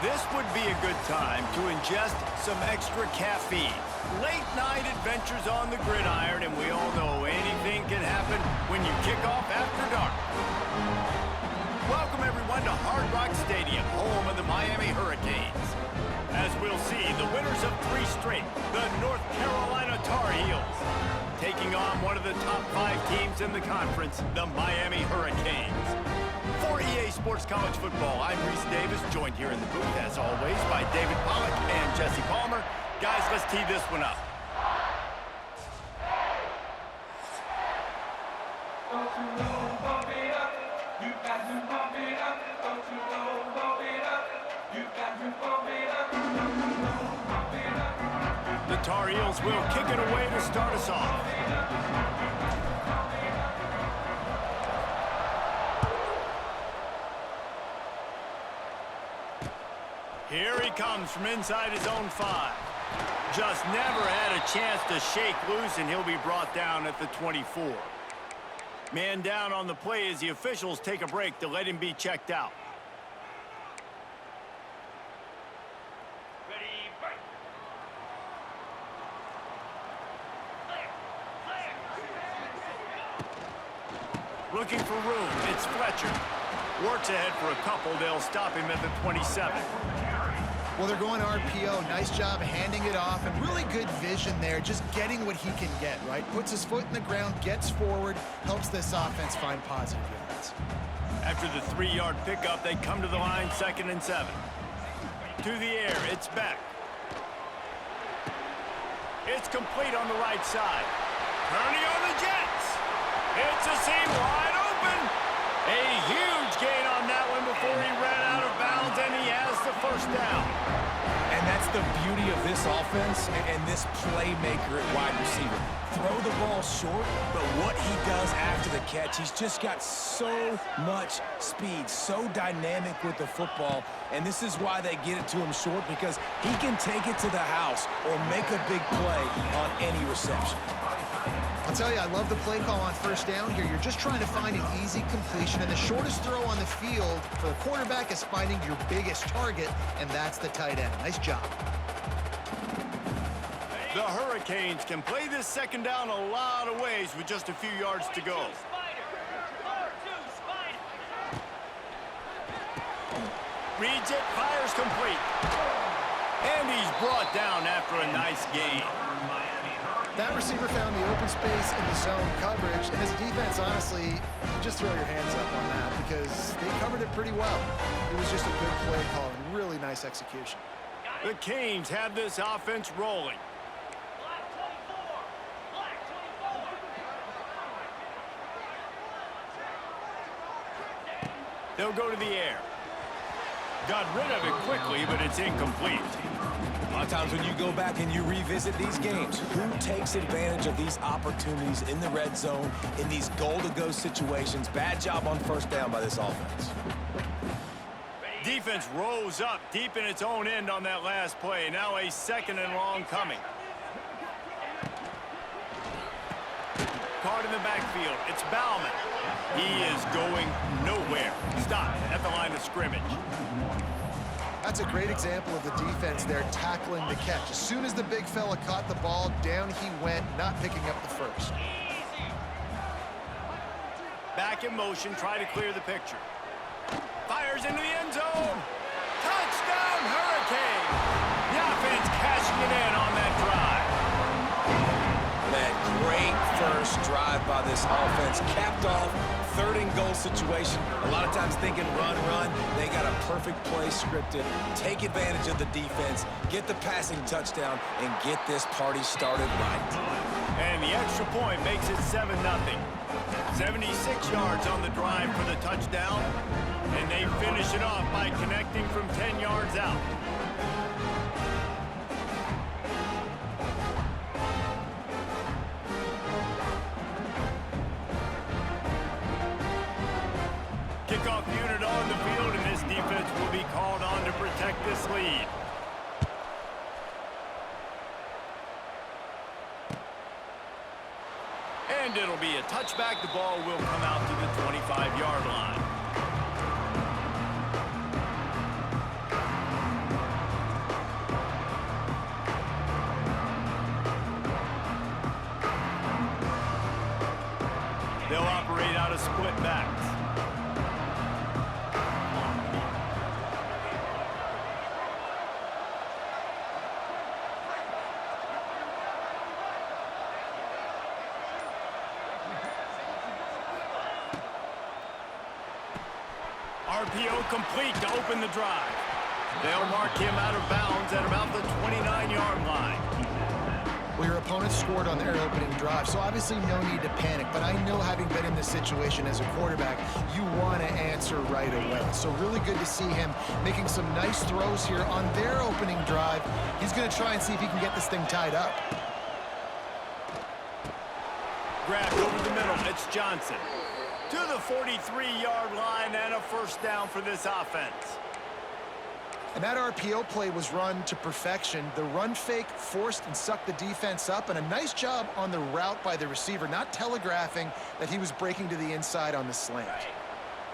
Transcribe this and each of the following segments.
This would be a good time to ingest some extra caffeine. Late night adventures on the gridiron, and we all know anything can happen when you kick off after dark. Welcome everyone to Hard Rock Stadium, home of the Miami Hurricanes. As we'll see, the winners of 3 straight, the North Carolina Tar Heels, taking on one of the top 5 teams in the conference, the Miami Hurricanes. For EA Sports College Football, I'm Reese Davis, joined here in the booth, as always, by David Pollack and Jesse Palmer. Guys, let's tee this one up. The Tar Heels will kick it away to start us off. Here he comes from inside his own 5. Just never had a chance to shake loose, and he'll be brought down at the 24. Man down on the play as the officials take a break to let him be checked out. Looking for room, it's Fletcher. Works ahead for a couple, they'll stop him at the 27. Well, they're going RPO. Nice job handing it off, and really good vision there, just getting what he can get, right? Puts his foot in the ground, gets forward, helps this offense find positive yards. After the 3-yard pickup, they come to the line, 2nd and 7. To the air, it's Beck. It's complete on the right side. Turning on the Jets. It's a seam wide open. A huge gain on that one before he ran out of bounds, and he has the first down. And that's the beauty of this offense and this playmaker at wide receiver. Throw the ball short, but what he does after the catch, he's just got so much speed, so dynamic with the football, and this is why they get it to him short, because he can take it to the house or make a big play on any reception. I'll tell you, I love the play call on first down here. You're just trying to find an easy completion, and the shortest throw on the field for a quarterback is finding your biggest target, and that's the tight end. Nice job. The Hurricanes can play this second down a lot of ways with just a few yards to go. Reads it, fires complete. And he's brought down after a nice gain. That receiver found the open space in the zone coverage, and as a defense, honestly, you just throw your hands up on that because they covered it pretty well. It was just a good play call and really nice execution. The Canes have this offense rolling. They'll go to the air. Got rid of it quickly, but it's incomplete. A lot of times when you go back and you revisit these games, who takes advantage of these opportunities in the red zone, in these goal-to-go situations? Bad job on first down by this offense. Defense rose up deep in its own end on that last play. Now a 2nd and long coming. Caught in the backfield. It's Bauman. He is going nowhere. Stopped at the line of scrimmage. That's a great example of the defense there tackling the catch. As soon as the big fella caught the ball, down he went, not picking up the first. Back in motion, try to clear the picture. Fires into the end zone. Touchdown, Hurricane. The offense cashing it in on that drive. That great first drive by this offense, capped off 3rd and goal situation. A lot of times thinking run, run. They got a perfect play scripted. Take advantage of the defense, get the passing touchdown, and get this party started right. And the extra point makes it 7-0. 76 yards on the drive for the touchdown. And they finish it off by connecting from 10 yards out. Kickoff unit on the field, and this defense will be called on to protect this lead. And it'll be a touchback. The ball will come out to the 25-yard line. RPO complete to open the drive. They'll mark him out of bounds at about the 29-yard line. Well, your opponent scored on their opening drive, so obviously no need to panic. But I know, having been in this situation as a quarterback, you want to answer right away. So really good to see him making some nice throws here on their opening drive. He's going to try and see if he can get this thing tied up. Grabbed over the middle. It's Johnson. To the 43-yard line and a first down for this offense. And that RPO play was run to perfection. The run fake forced and sucked the defense up, and a nice job on the route by the receiver, not telegraphing that he was breaking to the inside on the slant.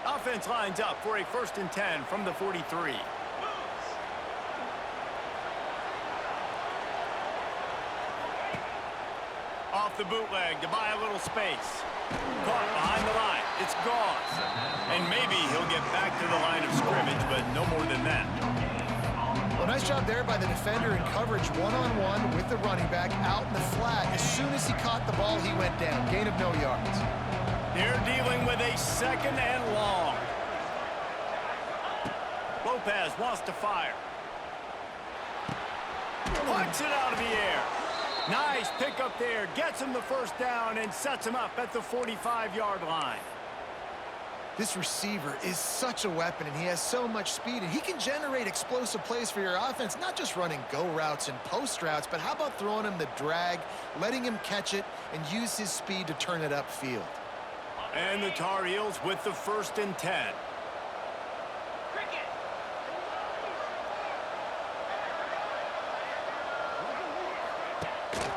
Offense lines up for a 1st and 10 from the 43. Off the bootleg to buy a little space. Caught behind the line. It's Gauze. And maybe he'll get back to the line of scrimmage, but no more than that. Well, nice job there by the defender in coverage one-on-one with the running back out in the flat. As soon as he caught the ball, he went down. Gain of no yards. They're dealing with a 2nd and long. Lopez wants to fire. Pucks it out of the air. Nice pick up there. Gets him the first down and sets him up at the 45-yard line. This receiver is such a weapon, and he has so much speed, and he can generate explosive plays for your offense, not just running go routes and post routes, but how about throwing him the drag, letting him catch it, and use his speed to turn it upfield. And the Tar Heels with the 1st and 10.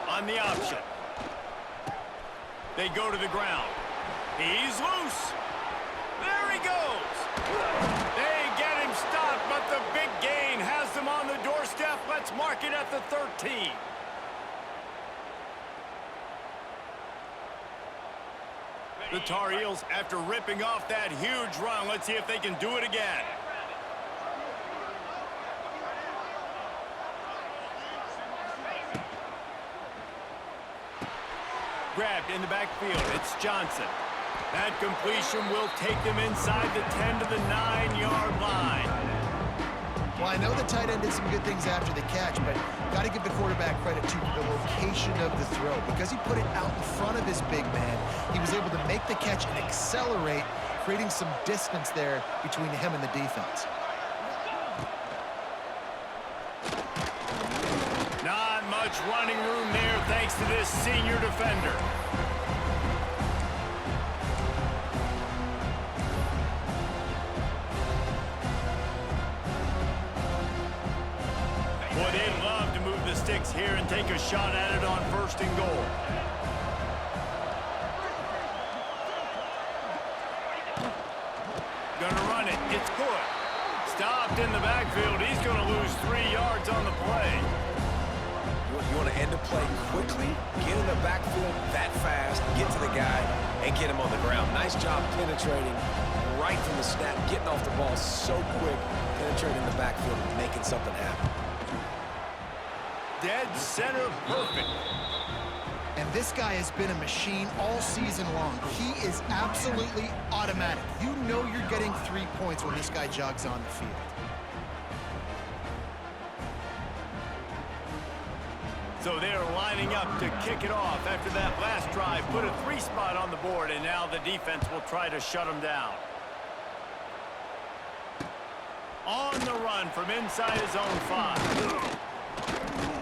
On the option. They go to the ground. He's loose. There he goes. They get him stopped, but the big gain has them on the doorstep. Let's mark it at the 13. The Tar Heels, after ripping off that huge run, let's see if they can do it again. Grabbed in the backfield. It's Johnson. That completion will take them inside the 10 to the 9-yard line. Well, I know the tight end did some good things after the catch, but got to give the quarterback credit to the location of the throw. Because he put it out in front of his big man, he was able to make the catch and accelerate, creating some distance there between him and the defense. Not much running room there thanks to this senior defender. Boy, they'd love to move the sticks here and take a shot at it on 1st and goal. Gonna run it. It's good. Stopped in the backfield. He's gonna lose 3 yards on the play. You want to end a play quickly, get in the backfield that fast, get to the guy, and get him on the ground. Nice job penetrating right from the snap, getting off the ball so quick, penetrating the backfield and making something happen. Dead center perfect. And this guy has been a machine all season long. He is absolutely automatic. You know you're getting 3 points when this guy jogs on the field. So they're lining up to kick it off after that last drive. Put a 3 spot on the board, and now the defense will try to shut them down. On the run from inside his own 5.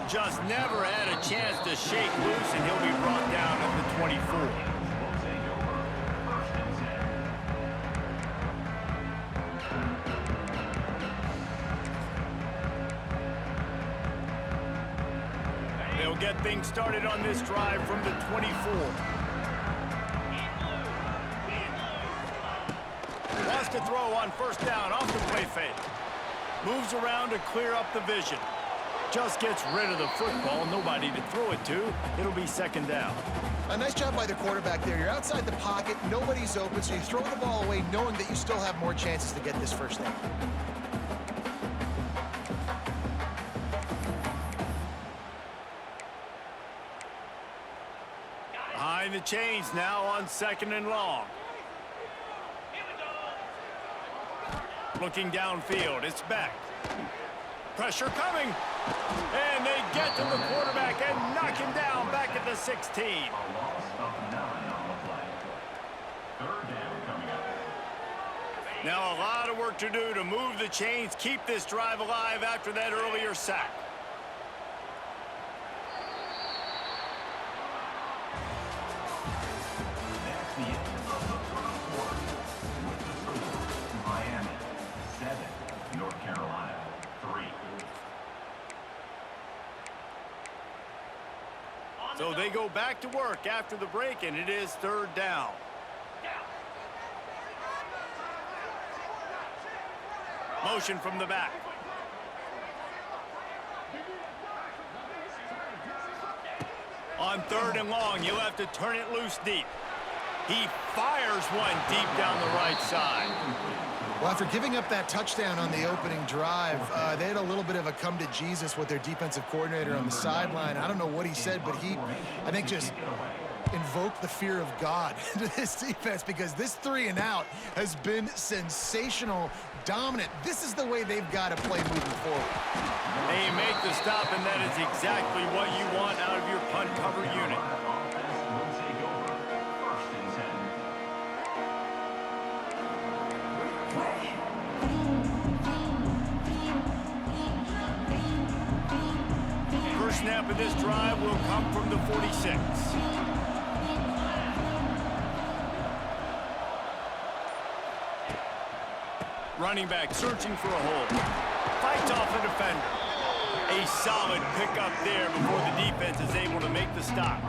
Just never had a chance to shake loose, and he'll be brought down at the 24. They'll get things started on this drive from the 24. Wants to throw on 1st down off the play fake. Moves around to clear up the vision. Just gets rid of the football. Nobody to throw it to. It'll be 2nd down. A nice job by the quarterback there. You're outside the pocket. Nobody's open, so you throw the ball away knowing that you still have more chances to get this 1st down. Behind the chains now on 2nd and long. Looking downfield, it's back. Pressure coming. And they get to the quarterback and knock him down back at the 16. A loss of 9 on the play. Third down coming up. Now a lot of work to do to move the chains, keep this drive alive after that earlier sack. That's the end of the first quarter. With the score, Miami 7, North Carolina 3. So they go back to work after the break, and it is third down. Motion from the back. On third and long, you'll have to turn it loose deep. He fires one deep down the right side. Well, after giving up that touchdown on the opening drive, they had a little bit of a come to Jesus with their defensive coordinator on the sideline. I don't know what he said, but he, I think, just invoked the fear of God into this defense, because this 3-and-out has been sensational, dominant. This is the way they've got to play moving forward. They make the stop, and that is exactly what you want out of your punt cover unit. Offense will take over. First and 10. First snap of this drive will come from the 46. Running back searching for a hole. Fights off a defender. A solid pickup there before the defense is able to make the stop.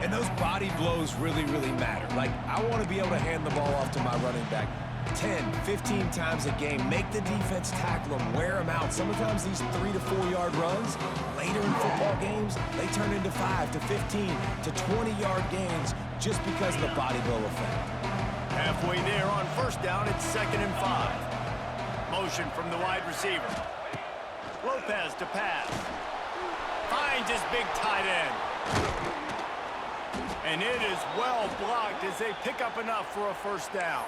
And those body blows really, really matter. Like, I want to be able to hand the ball off to my running back 10, 15 times a game. Make the defense tackle them, wear them out. Sometimes these 3 to 4 yard runs, later in football games, they turn into 5 to 15 to 20-yard gains just because of the body blow effect. Halfway there on first down, it's 2nd and 5. Motion from the wide receiver. Lopez to pass. Finds his big tight end. And it is well blocked as they pick up enough for a first down.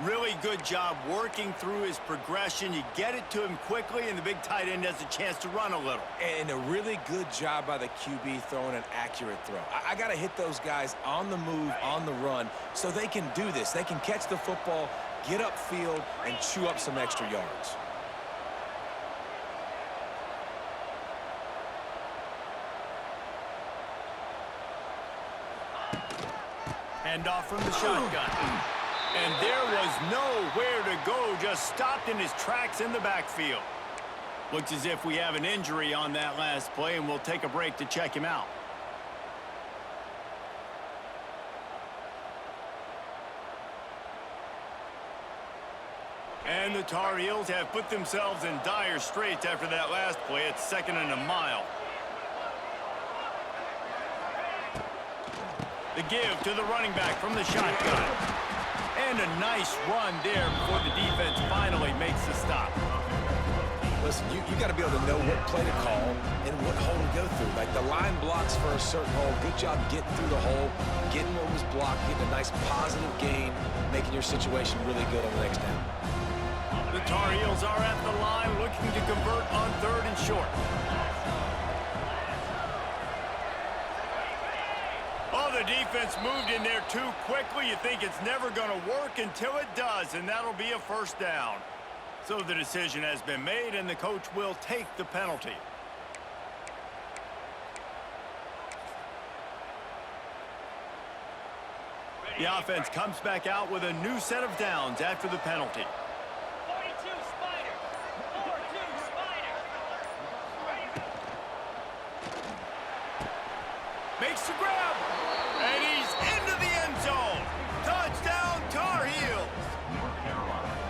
Really good job working through his progression. You get it to him quickly, and the big tight end has a chance to run a little. And a really good job by the QB throwing an accurate throw. I got to hit those guys on the move, on the run, so they can do this. They can catch the football, get upfield, and chew up some extra yards. Handoff from the shotgun. And there was nowhere to go, just stopped in his tracks in the backfield. Looks as if we have an injury on that last play, and we'll take a break to check him out. And the Tar Heels have put themselves in dire straits after that last play. It's 2nd and a mile. The give to the running back from the shotgun. And a nice run there before the defense finally makes the stop. Listen, you got to be able to know what play to call and what hole to go through. Like, the line blocks for a certain hole. Good job getting through the hole, getting what was blocked, getting a nice positive gain, making your situation really good on the next down. The Tar Heels are at the line looking to convert on 3rd and short. Oh, the defense moved in there too quickly. You think it's never going to work until it does, and that'll be a first down. So the decision has been made, and the coach will take the penalty. The offense comes back out with a new set of downs after the penalty. 42 Spider. 4-2 Spider. Makes the grab, and he's into the end zone. Touchdown, Tar Heels.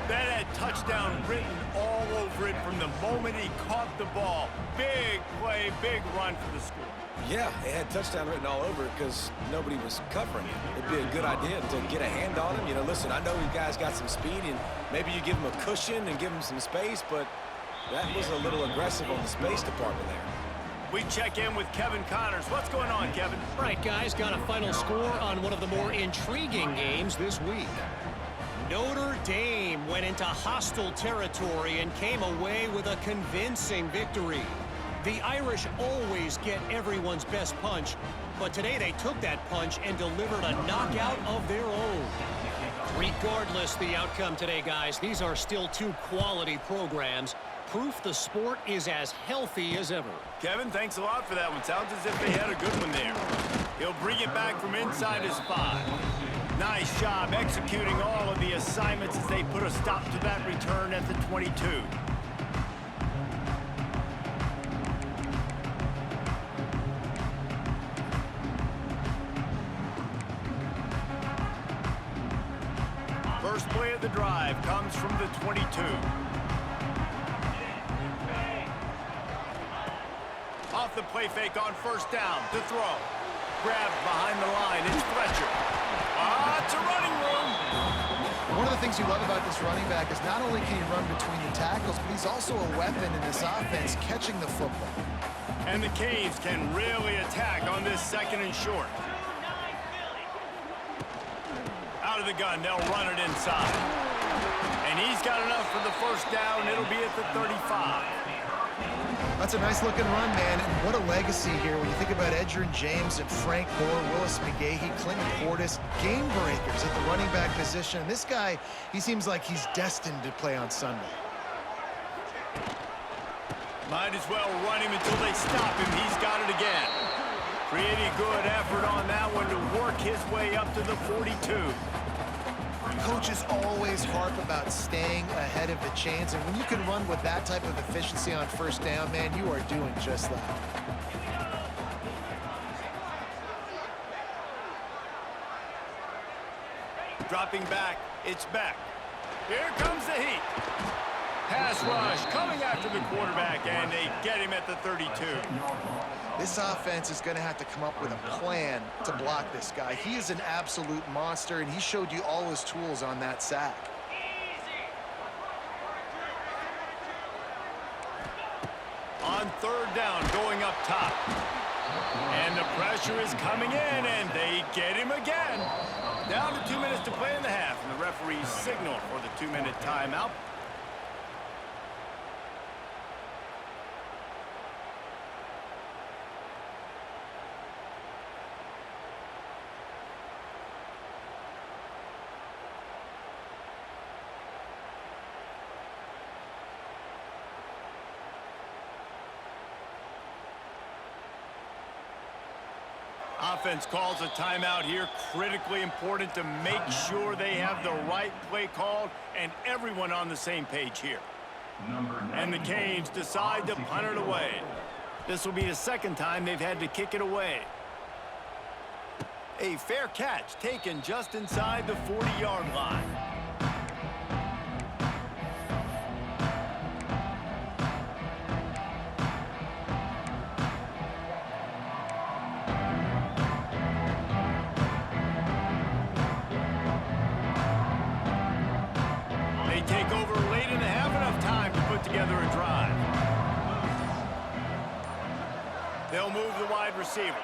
That had touchdown written all over it from the moment he caught the ball. Big play, big run for the score. Yeah, it had touchdown written all over it because nobody was covering it. It'd be a good idea to get a hand on him. You know, listen, I know you guys got some speed, and maybe you give him a cushion and give him some space, but that was a little aggressive on the space department there. We check in with Kevin Connors. What's going on, Kevin? Right, guys, got a final score on one of the more intriguing games this week. Notre Dame went into hostile territory and came away with a convincing victory. The Irish always get everyone's best punch, but today they took that punch and delivered a knockout of their own. Regardless the outcome today, guys, these are still two quality programs. Proof the sport is as healthy as ever. Kevin, thanks a lot for that one. Sounds as if they had a good one there. He'll bring it back from inside his 5. Nice job executing all of the assignments as they put a stop to that return at the 22. First play of the drive comes from the 22. Off the play fake on first down to throw. Grabbed behind the line. It's Fletcher. It's a running room. One of the things you love about this running back is not only can he run between the tackles, but he's also a weapon in this offense catching the football. And the Canes can really attack on this second and short. Out of the gun, they'll run it inside. And he's got enough for the first down. It'll be at the 35. That's a nice looking run, man, and what a legacy here when you think about Edgerrin James and Frank Gore, Willis McGahee, Clinton Portis, game breakers at the running back position. And this guy, he seems like he's destined to play on Sunday. Might as well run him until they stop him. He's got it again. Pretty good effort on that one to work his way up to the 42. Coaches always harp about staying ahead of the chains, and when you can run with that type of efficiency on first down, man, you are doing just that. Dropping back, it's back. Here comes the heat. Pass rush coming after the quarterback, and they get him at the 32. This offense is going to have to come up with a plan to block this guy. He is an absolute monster, and he showed you all his tools on that sack. On third down, going up top. And the pressure is coming in, and they get him again. Down to 2 minutes to play in the half, and the referees signal for the 2-minute timeout. Offense calls a timeout here. Critically important to make sure they have the right play called and everyone on the same page here. And the Canes decide to punt it away. This will be the second time they've had to kick it away. A fair catch taken just inside the 40-yard line. Take over late in the half, enough time to put together a drive. They'll move the wide receiver.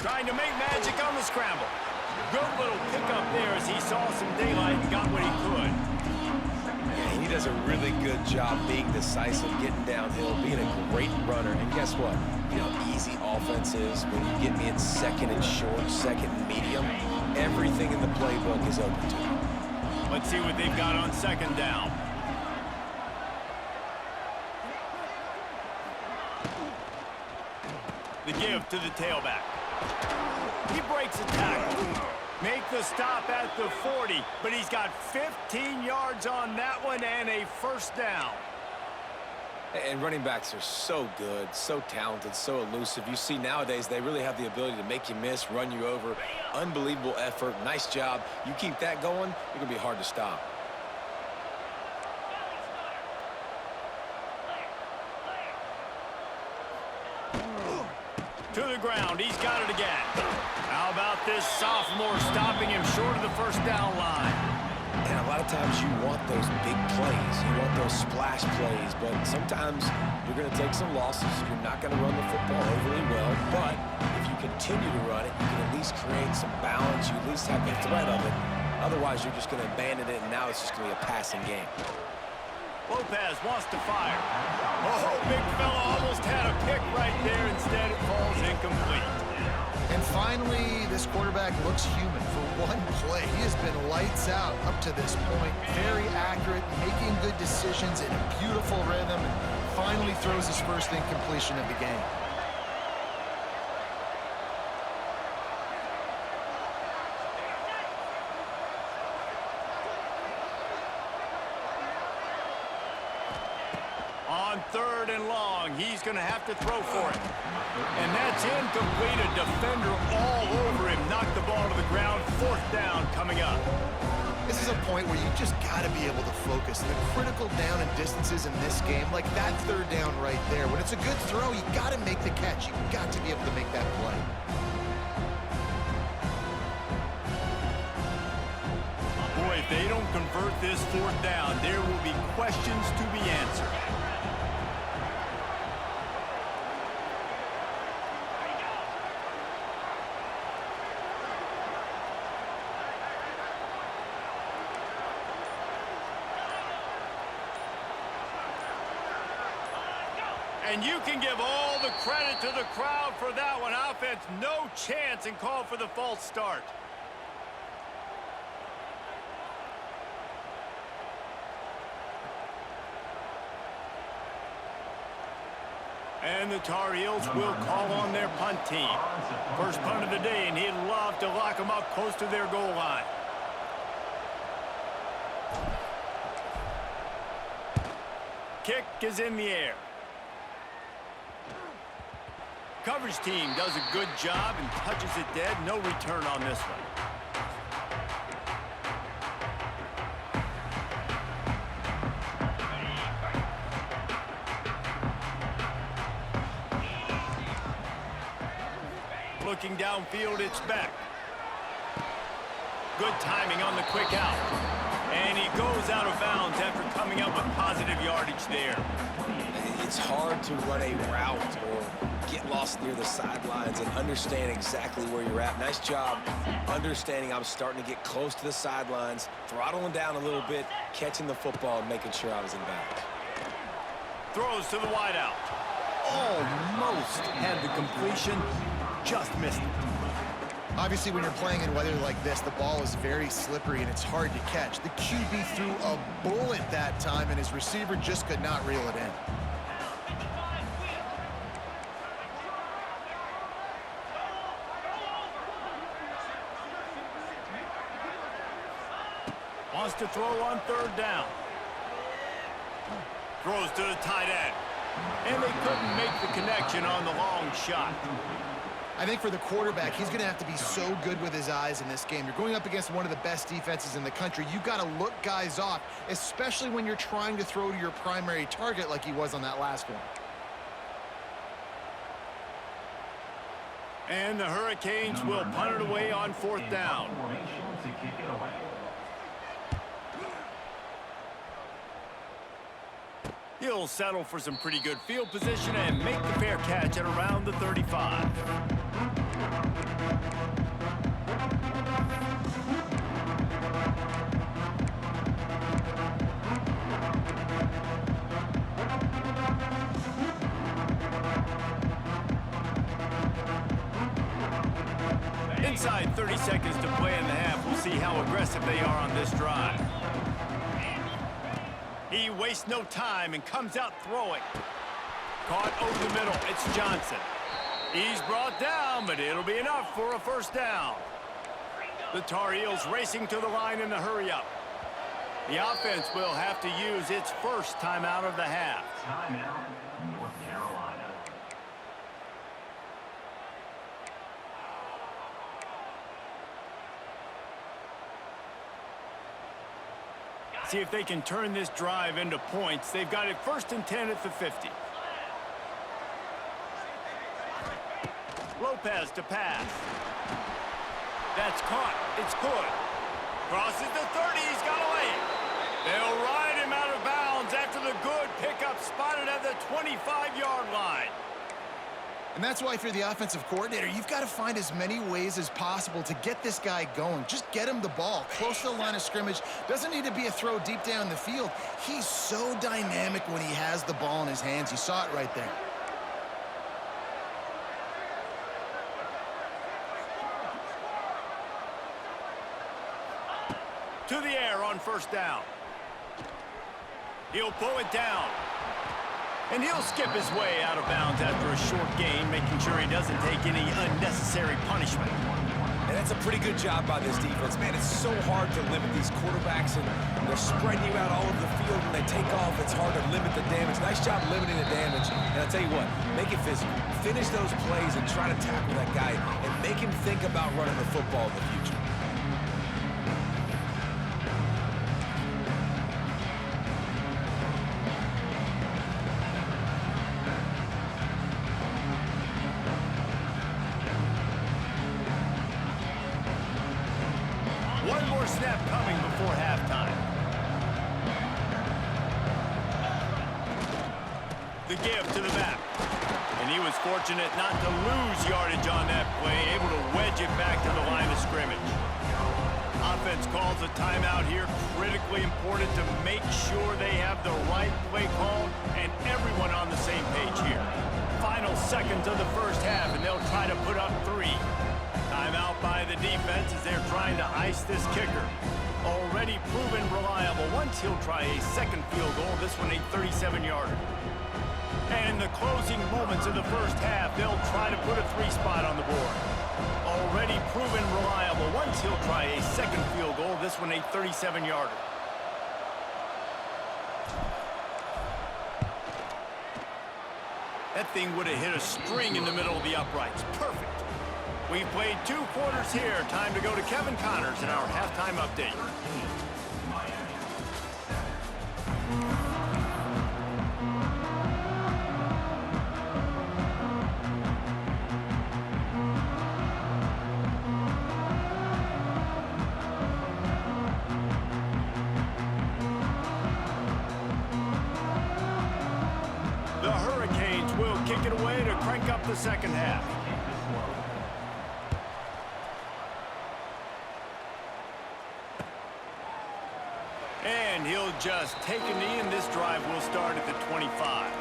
Trying to make magic on the scramble. Good little pickup there as he saw some daylight and got what he could. Yeah, he does a really good job being decisive, getting downhill, being a great runner. And guess what? You know how easy offense is when you get me in second and short, second and medium. Everything in the playbook is open to him. Let's see what they've got on second down. The give to the tailback. He breaks a tackle. Make the stop at the 40, but he's got 15 yards on that one and a first down. And running backs are so good, so talented, so elusive. You see nowadays they really have the ability to make you miss, run you over. Unbelievable effort. Nice job. You keep that going, you're going to be hard to stop. To the ground. He's got it again. How about this sophomore stopping him short of the first down line? And a lot lot of times you want those big plays. You want those splash plays, but sometimes you're going to take some losses. You're not going to run the football overly well, but if you continue to run it, you can at least create some balance. You at least have the threat of it. Otherwise, you're just going to abandon it, and now it's just going to be a passing game. Lopez wants to fire. Oh, big fella almost had a pick right there. Instead, it falls incomplete. And finally, this quarterback looks human for one play. He has been lights out up to this point. Very accurate, making good decisions in a beautiful rhythm, and finally throws his first incompletion of the game. On 3rd and long, he's going to have to throw for it. And that's incomplete. A defender all over him. Knocked the ball to the ground. 4th down coming up. This is a point where you just got to be able to focus. The critical down and distances in this game, like that 3rd down right there. When it's a good throw, you got to make the catch. You got to be able to make that play. Boy, if they don't convert this 4th down, there will be questions to be answered. And you can give all the credit to the crowd for that one. Offense, no chance, and call for the false start. And the Tar Heels will call on their punt team. First punt of the day, and he'd love to lock them up close to their goal line. Kick is in the air. Coverage team does a good job and touches it dead. No return on this one. Looking downfield, it's back. Good timing on the quick out. And he goes out of bounds after coming up with positive yardage there. It's hard to run a route or get lost near the sidelines and understand exactly where you're at. Nice job understanding I'm starting to get close to the sidelines, throttling down a little bit, catching the football, and making sure I was in bounds. Throws to the wideout. Almost had the completion, just missed it. Obviously, when you're playing in weather like this, the ball is very slippery and it's hard to catch. The QB threw a bullet that time, and his receiver just could not reel it in. Wants to throw on 3rd down. Throws to the tight end. And they couldn't make the connection on the long shot. I think for the quarterback, he's going to have to be so good with his eyes in this game. You're going up against one of the best defenses in the country. You've got to look guys off, especially when you're trying to throw to your primary target like he was on that last one. And the Hurricanes will punt it away on 4th down. He'll settle for some pretty good field position and make the fair catch at around the 35. Inside 30 seconds to play in the half. We'll see how aggressive they are on this drive. He wastes no time and comes out throwing. Caught over the middle. It's Johnson. He's brought down, but it'll be enough for a 1st down. The Tar Heels racing to the line in the hurry-up. The offense will have to use its first timeout of the half. Timeout, North Carolina. See if they can turn this drive into points. They've got it 1st and 10 at the 50. Lopez to pass. That's caught. It's good. Crosses the 30. He's got away. They'll ride him out of bounds after the good pickup spotted at the 25-yard line. And that's why if you're the offensive coordinator, you've got to find as many ways as possible to get this guy going. Just get him the ball close to the line of scrimmage. Doesn't need to be a throw deep down the field. He's so dynamic when he has the ball in his hands. You saw it right there. To the air on first down. He'll pull it down. And he'll skip his way out of bounds after a short gain, making sure he doesn't take any unnecessary punishment. And that's a pretty good job by this defense. Man, it's so hard to limit these quarterbacks, and they're spreading you out all over the field. When they take off, it's hard to limit the damage. Nice job limiting the damage. And I'll tell you what, make it physical. Finish those plays and try to tackle that guy and make him think about running the football in the future. One more snap coming before halftime. The give to the back. And he was fortunate not to lose yardage on that play, able to wedge it back to the line of scrimmage. Offense calls a timeout here. Critically important to make sure they have the right play call and everyone on the same page here. Final seconds of the first half, and they'll try to put up 3. Timeout by the defense as they're trying to ice this kicker. Already proven reliable. Once he'll try a second field goal, this one a 37-yarder. And in the closing moments of the first half, they'll try to put a 3-spot on the board. Already proven reliable. Once he'll try a second field goal, this one a 37-yarder. That thing would have hit a string in the middle of the uprights. Perfect. We've played 2 quarters here. Time to go to Kevin Connors in our halftime update. The Hurricanes will kick it away to crank up the second half. And he'll just take a knee, and this drive will start at the 25.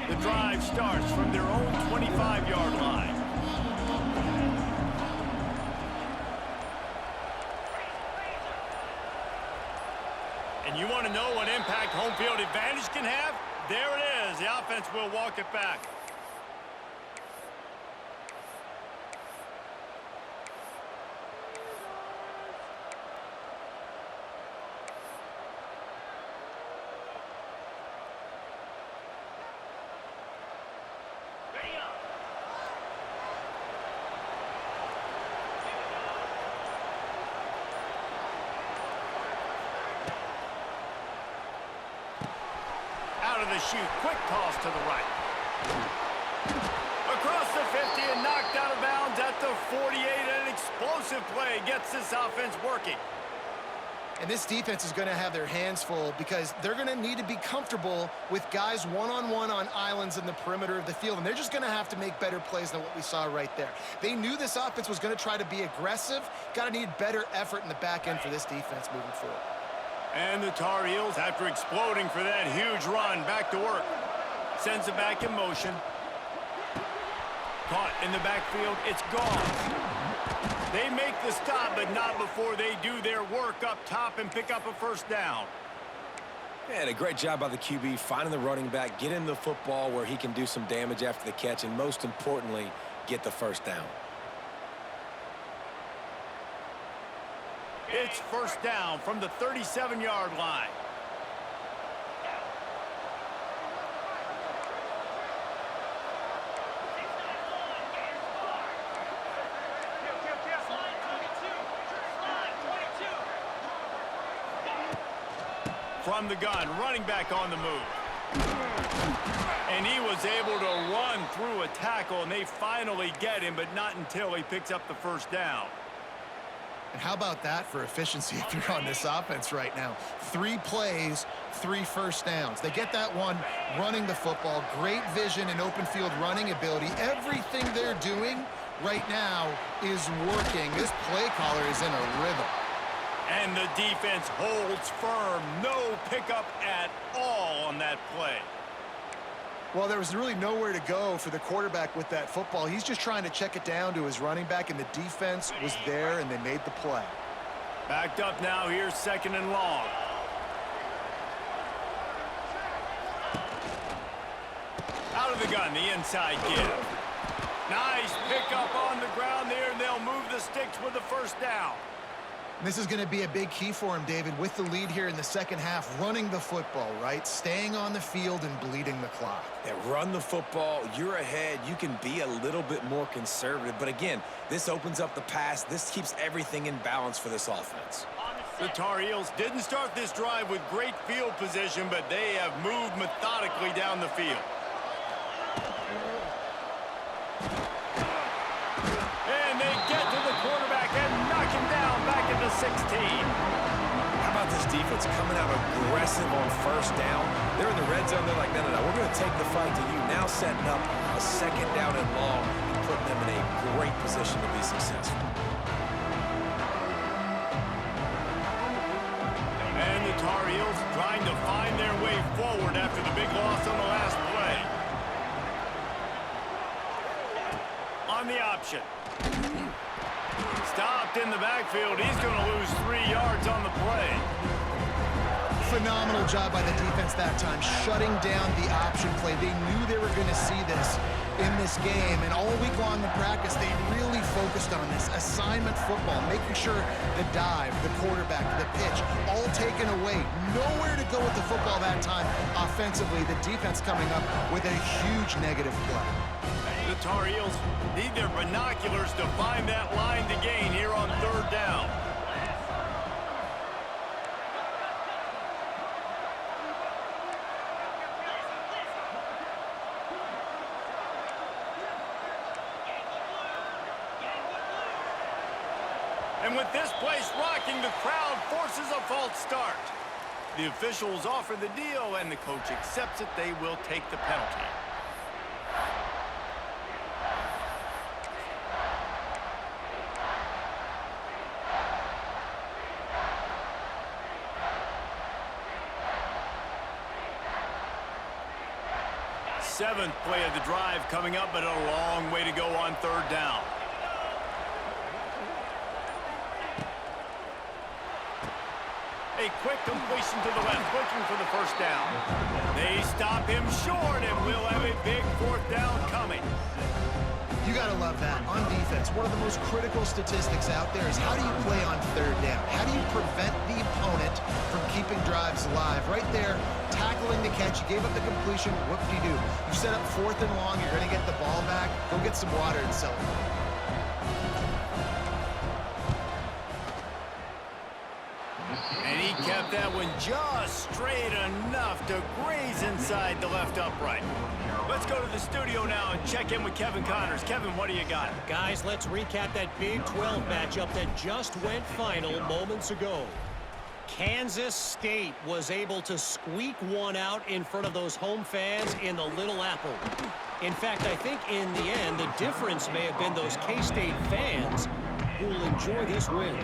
The drive starts from their own 25-yard line. And you want to know what impact home field advantage can have? There it is. The offense will walk it back. Ready up. Out of the chute, quick toss to the right. Across the 50 and knocked out of bounds at the 48. An explosive play gets this offense working. And this defense is going to have their hands full because they're going to need to be comfortable with guys one-on-one on islands in the perimeter of the field. And they're just going to have to make better plays than what we saw right there. They knew this offense was going to try to be aggressive. Got to need better effort in the back end for this defense moving forward. And the Tar Heels, after exploding for that huge run, back to work. Sends it back in motion. Caught in the backfield. It's gone. They make the stop, but not before they do their work up top and pick up a first down. And a great job by the QB finding the running back, getting the football where he can do some damage after the catch, and most importantly, get the first down. It's first down from the 37-yard line. from the gun, running back on the move. And he was able to run through a tackle, and they finally get him, but not until he picks up the first down. And how about that for efficiency if you're on this offense right now? 3 plays, 3 first downs. They get that one running the football, great vision and open field running ability. Everything they're doing right now is working. This play caller is in a rhythm. And the defense holds firm. No pickup at all on that play. Well, there was really nowhere to go for the quarterback with that football. He's just trying to check it down to his running back, and the defense was there, and they made the play. Backed up now here, 2nd and long. Out of the gun, the inside give. Nice pickup on the ground there, and they'll move the sticks with the first down. This is going to be a big key for him, David, with the lead here in the second half, running the football, right? Staying on the field and bleeding the clock. Yeah, run the football. You're ahead. You can be a little bit more conservative. But again, this opens up the pass. This keeps everything in balance for this offense. The Tar Heels didn't start this drive with great field position, but they have moved methodically down the field. And they get to the quarterback and knock him down back at the 16. How about this defense coming out aggressive on first down? They're in the red zone. They're like, no, we're going to take the fight to you. Now setting up a 2nd down and long and putting them in a great position to be successful. And the Tar Heels trying to find their way forward after the big loss on the last play. On the option. Stopped in the backfield. He's going to lose 3 yards on the play. Phenomenal job by the defense that time, shutting down the option play. They knew they were going to see this in this game, and all week long in practice, they really focused on this assignment football, making sure the dive, the quarterback, the pitch, all taken away. Nowhere to go with the football that time offensively. The defense coming up with a huge negative play. The Tar Heels need their binoculars to find that line to gain here on 3rd down. And with this place rocking, the crowd forces a false start. The officials offer the deal, and the coach accepts it. They will take the penalty. Seventh play of the drive coming up, but a long way to go on 3rd down. A quick completion to the left, looking for the first down. They stop him short, and we'll have a big 4th down coming. You got to love that. On defense, one of the most critical statistics out there is how do you play on 3rd down? How do you prevent the opponent from keeping drives alive? Right there, tackling the catch. You gave up the completion. Whoop-de-doo. You set up 4th and long. You're going to get the ball back. Go get some water and celebrate. And he kept that one just straight enough to graze inside the left upright. Let's go to the studio now and check in with Kevin Connors. Kevin, what do you got? Guys, let's recap that Big 12 matchup that just went final moments ago. Kansas State was able to squeak one out in front of those home fans in the Little Apple. In fact, I think in the end, the difference may have been those K-State fans who will enjoy this win.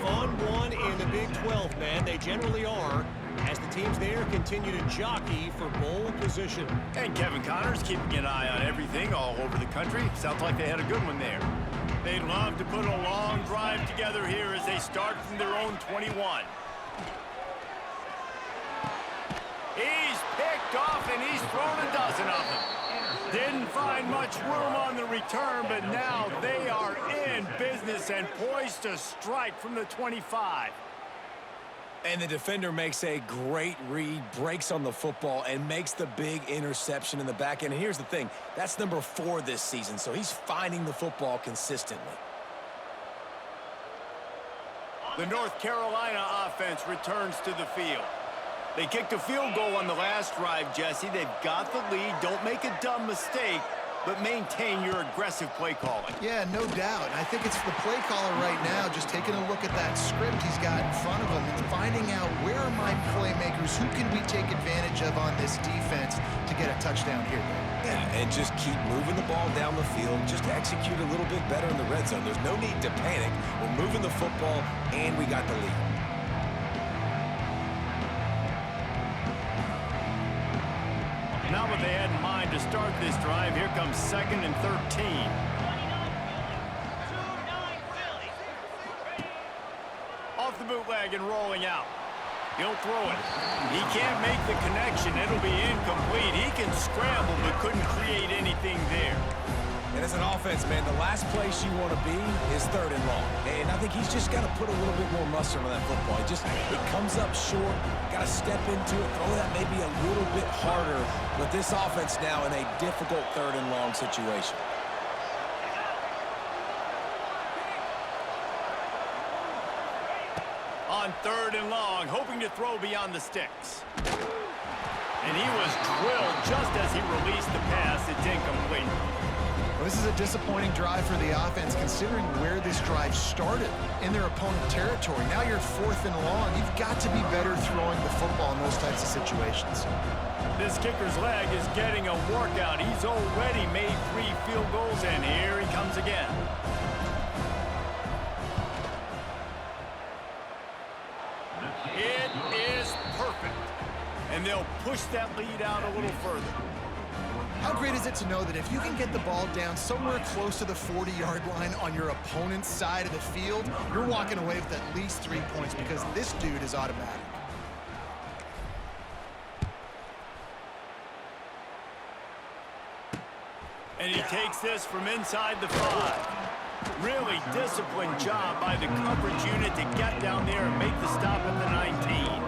Fun one in the Big 12, man. They generally are, as the teams there continue to jockey for bowl position. And Kevin Connors keeping an eye on everything all over the country. Sounds like they had a good one there. They'd love to put a long drive together here as they start from their own 21. He's picked off, and he's thrown a dozen of them. Didn't find much room on the return, but now they are in business and poised to strike from the 25. And the defender makes a great read, breaks on the football, and makes the big interception in the back end. And here's the thing, that's number 4 this season, so he's finding the football consistently. The North Carolina offense returns to the field. They kicked a field goal on the last drive, Jesse. They've got the lead. Don't make a dumb mistake, but maintain your aggressive play calling. Yeah, no doubt. And I think it's the play caller right now just taking a look at that script he's got in front of him and finding out where are my playmakers, who can we take advantage of on this defense to get a touchdown here. Yeah, and just keep moving the ball down the field. Just execute a little bit better in the red zone. There's no need to panic. We're moving the football, and we got the lead. Not what they had in mind to start this drive. Here comes 2nd and 13. Off the bootleg and rolling out. He'll throw it. He can't make the connection. It'll be incomplete. He can scramble but couldn't create anything there. And as an offense, man, the last place you want to be is 3rd and long. And I think he's just got to put a little bit more mustard on that football. It comes up short, got to step into it, throw that maybe a little bit harder. But this offense now in a difficult 3rd and long situation. On 3rd and long, hoping to throw beyond the sticks. And he was drilled just as he released the pass. It's incomplete. Well, this is a disappointing drive for the offense considering where this drive started in their opponent territory. Now you're 4th and long. You've got to be better throwing the football in those types of situations. This kicker's leg is getting a workout. He's already made 3 field goals, and here he comes again. It is perfect. And they'll push that lead out a little further. How great is it to know that if you can get the ball down somewhere close to the 40-yard line on your opponent's side of the field, you're walking away with at least 3 points because this dude is automatic. And he takes this from inside the 5. Really disciplined job by the coverage unit to get down there and make the stop at the 19.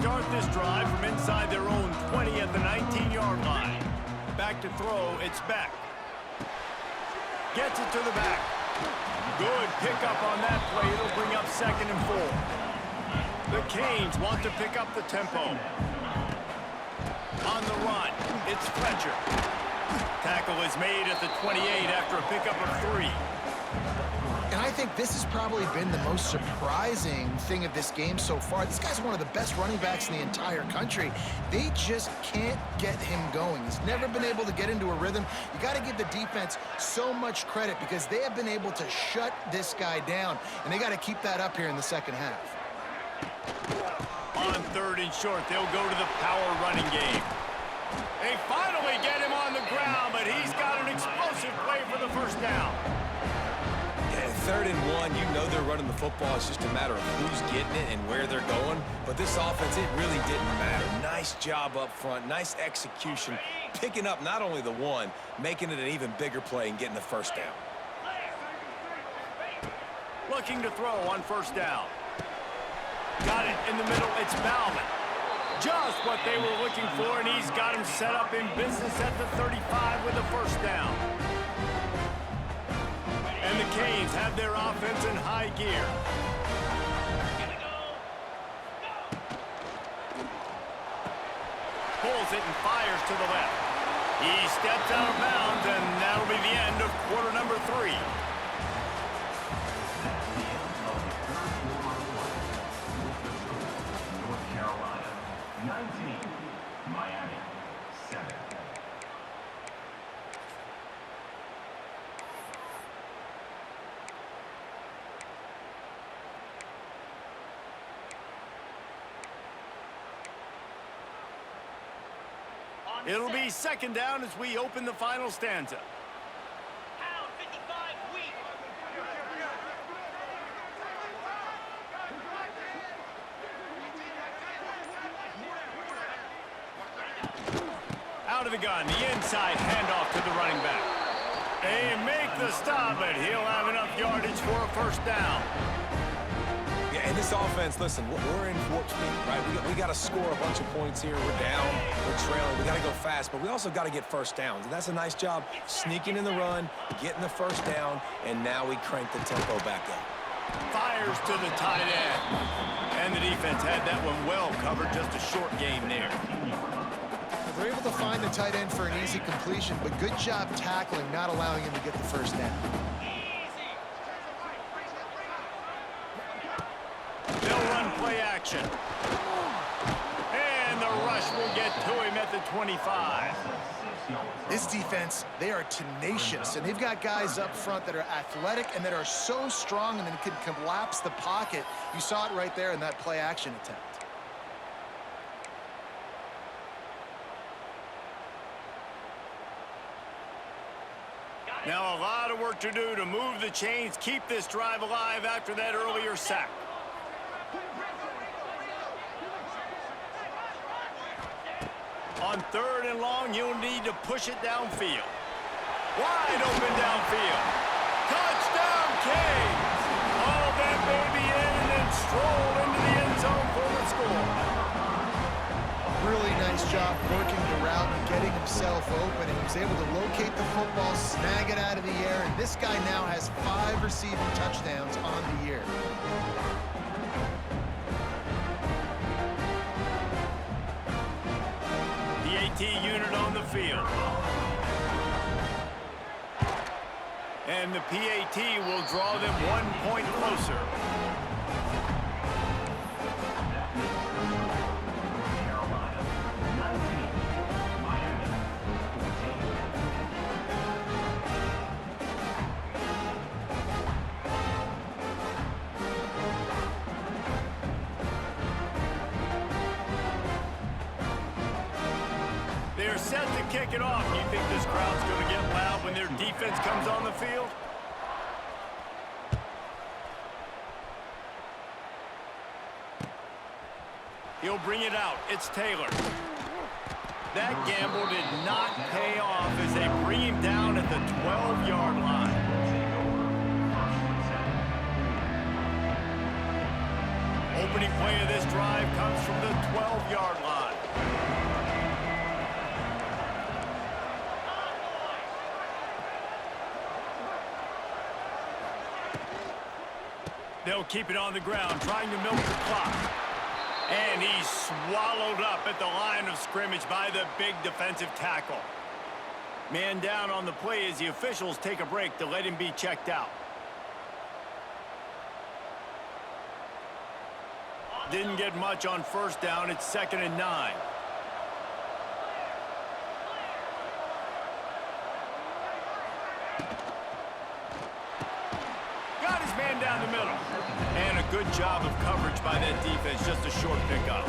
Start this drive from inside their own 20 at the 19-yard line. Back to throw, it's Beck. Gets it to the back. Good pickup on that play. It'll bring up 2nd and 4. The Canes want to pick up the tempo. On the run, it's Fletcher. Tackle is made at the 28 after a pickup of 3. And I think this has probably been the most surprising thing of this game so far. This guy's one of the best running backs in the entire country. They just can't get him going. He's never been able to get into a rhythm. You got to give the defense so much credit because they have been able to shut this guy down, and they got to keep that up here in the second half. On 3rd and short, they'll go to the power running game. They finally get him on the ground, but he's got an explosive play for the first down. 3rd and 1, you know they're running the football. It's just a matter of who's getting it and where they're going. But this offense, it really didn't matter. Nice job up front, nice execution, picking up not only the 1, making it an even bigger play and getting the first down. Looking to throw on 1st down. Got it in the middle, it's Bauman. Just what they were looking for, and he's got him set up in business at the 35 with a 1st down. And the Canes have their offense in high gear. Pulls it and fires to the left. He steps out of bounds, and that'll be the end of quarter number 3. North Carolina, 19. Miami, 7. It'll be 2nd down as we open the final stanza. Pound 55 weak. Out of the gun, the inside handoff to the running a stop, but he'll have enough yardage for a first down. Yeah, and this offense, listen, we're in warp speed, right? We got to score a bunch of points here. We're down, we're trailing. We got to go fast, but we also got to get first downs. And that's a nice job sneaking in the run, getting the first down, and now we crank the tempo back up. Fires to the tight end. And the defense had that one well covered, just a short game there. They're able to find the tight end for an easy completion, but good job tackling, not allowing him to get the first down. They'll run play action. And the rush will get to him at the 25. This defense, they are tenacious, and they've got guys up front that are athletic and that are so strong and then can collapse the pocket. You saw it right there in that play action attempt. Now a lot of work to do to move the chains, keep this drive alive after that earlier sack. On 3rd and long, you'll need to push it downfield. Wide open downfield. Touchdown, Canes! Haul that baby in and then stroll into the end zone for the score. Really nice job working the route and getting himself open, and he was able to locate the football, snag it out of the air, and this guy now has 5 receiving touchdowns on the year. The AT unit on the field. And the PAT will draw them 1 point closer. They're set to kick it off. Do you think this crowd's going to get loud when their defense comes on the field? He'll bring it out. It's Taylor. That gamble did not pay off as they bring him down at the 12-yard line. Opening play of this drive comes from the 12-yard line. They'll keep it on the ground, trying to milk the clock. And he's swallowed up at the line of scrimmage by the big defensive tackle. Man down on the play as the officials take a break to let him be checked out. Didn't get much on first down. It's 2nd and 9. Got his man down the middle. And a good job of coverage by that defense. Just a short pickup.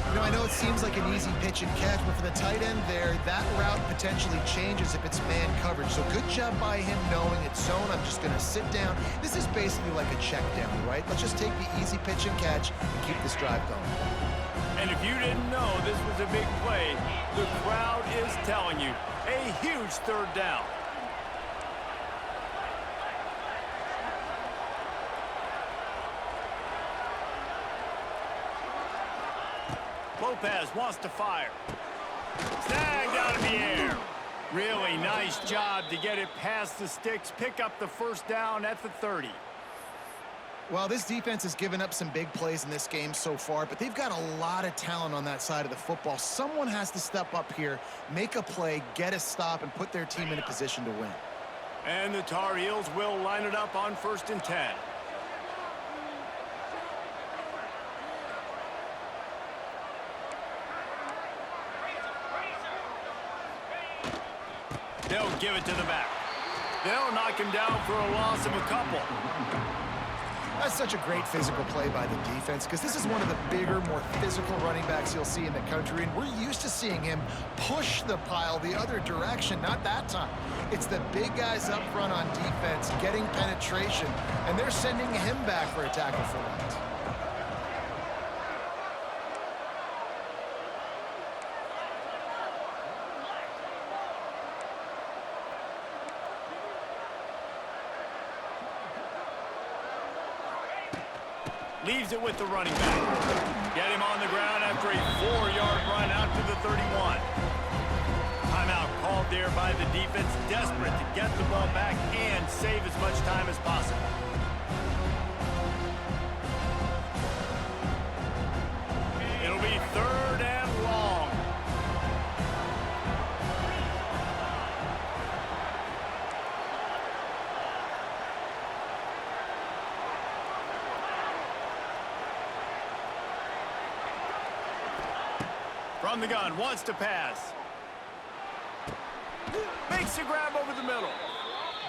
You know, I know it seems like an easy pitch and catch, but for the tight end there, that route potentially changes if it's man coverage. So good job by him knowing it's zone. I'm just going to sit down. This is basically like a check down, right? Let's just take the easy pitch and catch and keep this drive going. And if you didn't know this was a big play, the crowd is telling you, a huge 3rd down. Lopez wants to fire. Snagged out of the air. Really nice job to get it past the sticks, pick up the first down at the 30. Well, this defense has given up some big plays in this game so far, but they've got a lot of talent on that side of the football. Someone has to step up here, make a play, get a stop, and put their team in a position to win. And the Tar Heels will line it up on 1st and 10. They'll give it to the back. They'll knock him down for a loss of a couple. That's such a great physical play by the defense because this is one of the bigger, more physical running backs you'll see in the country, and we're used to seeing him push the pile the other direction. Not that time. It's the big guys up front on defense getting penetration, and they're sending him back for a tackle for that. Leaves it with the running back. Get him on the ground after a 4-yard run out to the 31. Timeout called there by the defense, desperate to get the ball back and save as much time as possible. It'll be 3rd and long. From the gun, wants to pass. Makes a grab over the middle.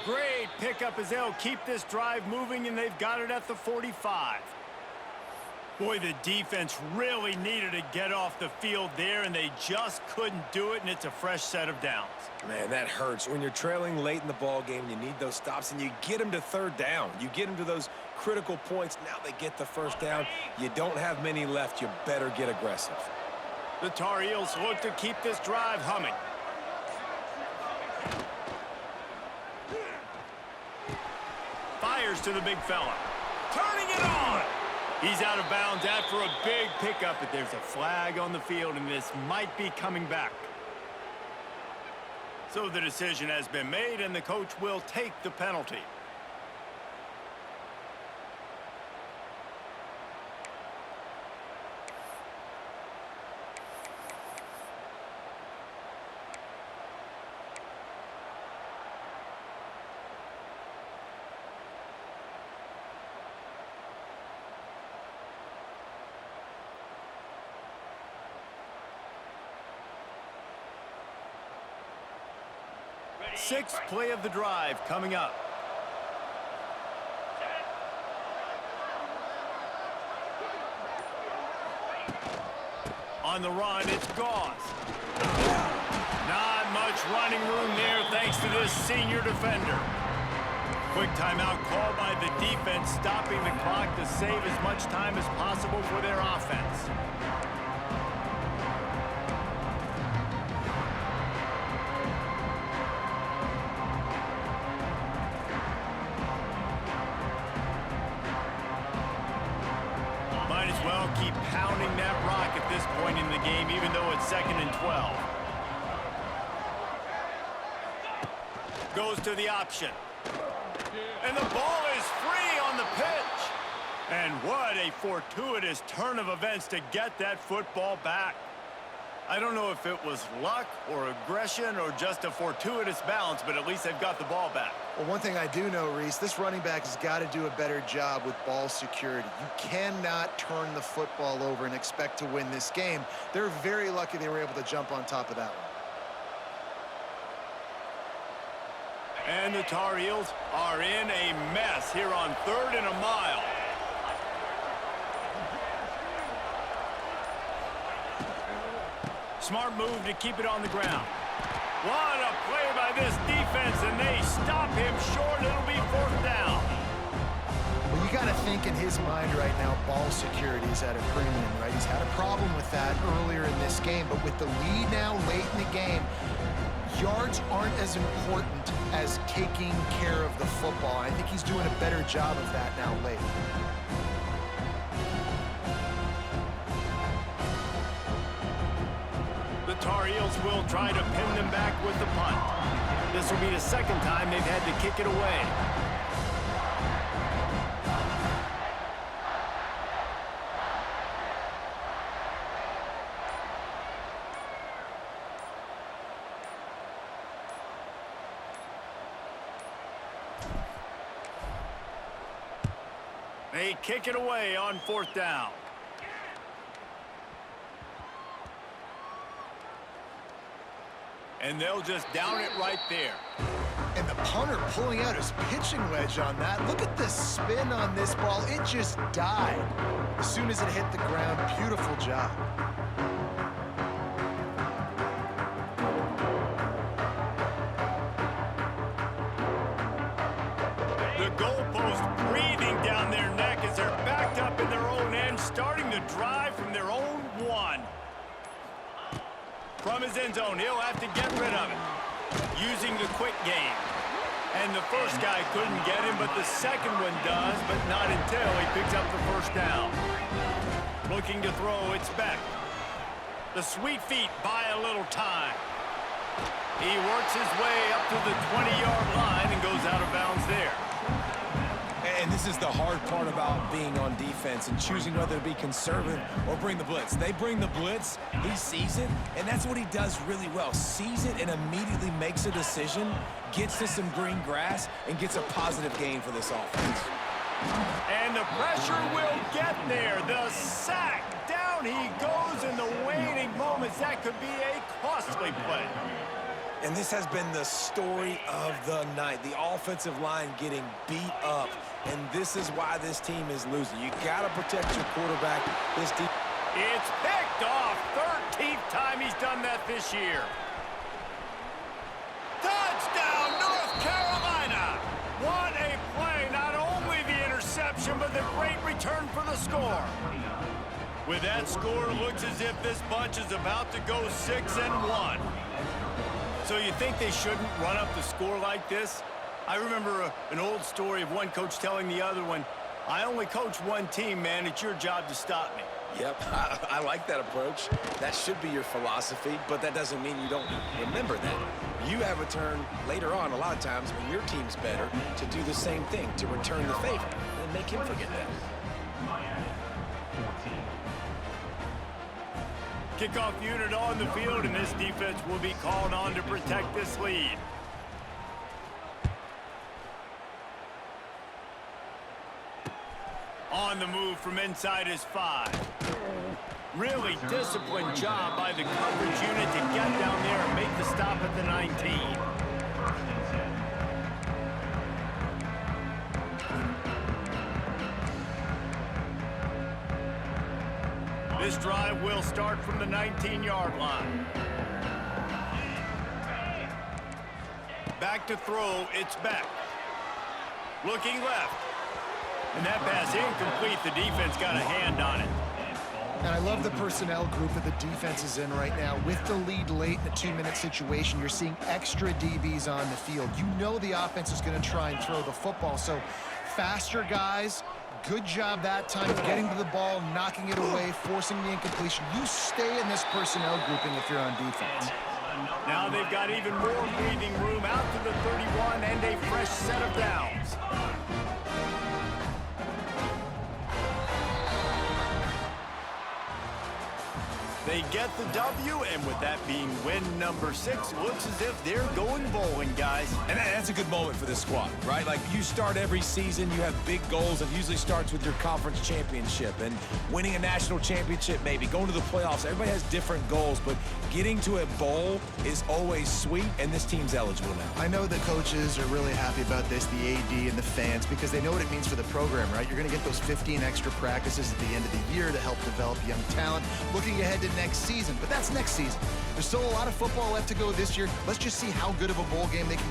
Great pickup as they'll keep this drive moving, and they've got it at the 45. Boy, the defense really needed to get off the field there, and they just couldn't do it, and it's a fresh set of downs. Man, that hurts. When you're trailing late in the ball game, you need those stops, and you get them to 3rd down. You get them to those critical points. Now they get the 1st down. You don't have many left. You better get aggressive. The Tar Heels look to keep this drive humming. Fires to the big fella. Turning it on! He's out of bounds after a big pickup, but there's a flag on the field, and this might be coming back. So the decision has been made, and the coach will take the penalty. Sixth play of the drive coming up. On the run, it's Gauze. Not much running room there thanks to this senior defender. Quick timeout called by the defense, stopping the clock to save as much time as possible for their offense. Well, keep pounding that rock at this point in the game, even though it's 2nd and 12. Goes to the option. And the ball is free on the pitch. And what a fortuitous turn of events to get that football back. I don't know if it was luck or aggression or just a fortuitous bounce, but at least they've got the ball back. Well, one thing I do know, Reese, this running back has got to do a better job with ball security. You cannot turn the football over and expect to win this game. They're very lucky they were able to jump on top of that one. And the Tar Heels are in a mess here on 3rd and a mile. Smart move to keep it on the ground. What a play by this defense, and they stop him short. It'll be 4th down. Well, you got to think in his mind right now, ball security is at a premium, right? He's had a problem with that earlier in this game, but with the lead now late in the game, yards aren't as important as taking care of the football. I think he's doing a better job of that now late. The Tar Heels will try to pin them back with the punt. This will be the 2nd time they've had to kick it away. They kick it away on 4th down. And they'll just down it right there. And the punter pulling out his pitching wedge on that. Look at the spin on this ball. It just died as soon as it hit the ground. Beautiful job. The goalpost breathing down their neck as they're backed up in their own end, starting the drive from their own 1. From his end zone, he'll have to get rid of it, using the quick game. And the first guy couldn't get him, but the second one does, but not until he picks up the first down. Looking to throw, it's Beck. The sweet feet buy a little time. He works his way up to the 20-yard line and goes out of bounds there. And this is the hard part about being on defense and choosing whether to be conservative or bring the blitz. They bring the blitz, he sees it, and that's what he does really well. Sees it and immediately makes a decision, gets to some green grass, and gets a positive gain for this offense. And the pressure will get there. The sack. Down he goes in the waning moments. That could be a costly play. And this has been the story of the night. The offensive line getting beat up. And this is why this team is losing. You got to protect your quarterback. It's picked off. 13th time he's done that this year. Touchdown, North Carolina. What a play. Not only the interception, but the great return for the score. With that score, it looks as if this bunch is about to go 6-1. So you think they shouldn't run up the score like this? I remember an old story of one coach telling the other one, I only coach one team, man. It's your job to stop me. Yep, I like that approach. That should be your philosophy, but that doesn't mean you don't remember that. You have a turn later on, a lot of times, when your team's better, to do the same thing, to return the favor, and make him forget that. Kickoff unit on the field, and this defense will be called on to protect this lead. On the move from inside his 5. Really disciplined job by the coverage unit to get down there and make the stop at the 19. This drive will start from the 19-yard line. Back to throw, it's Beck. Looking left. And that pass incomplete. The defense got a hand on it. And I love the personnel group that the defense is in right now. With the lead late in a 2-minute situation, you're seeing extra DBs on the field. You know the offense is going to try and throw the football. So faster guys, good job that time getting to the ball, knocking it away, forcing the incompletion. You stay in this personnel grouping if you're on defense. Now they've got even more breathing room out to the 31 and a fresh set of downs. They get the W, and with that being win number 6, looks as if they're going bowling, guys. And that's a good moment for this squad, right? Like, you start every season, you have big goals. It usually starts with your conference championship and winning a national championship, maybe going to the playoffs. Everybody has different goals, but getting to a bowl is always sweet, and this team's eligible now. I know the coaches are really happy about this, the AD and the fans, because they know what it means for the program, right? You're going to get those 15 extra practices at the end of the year to help develop young talent. Looking ahead to next season, but that's next season. There's still a lot of football left to go this year. Let's just see how good of a bowl game they can get.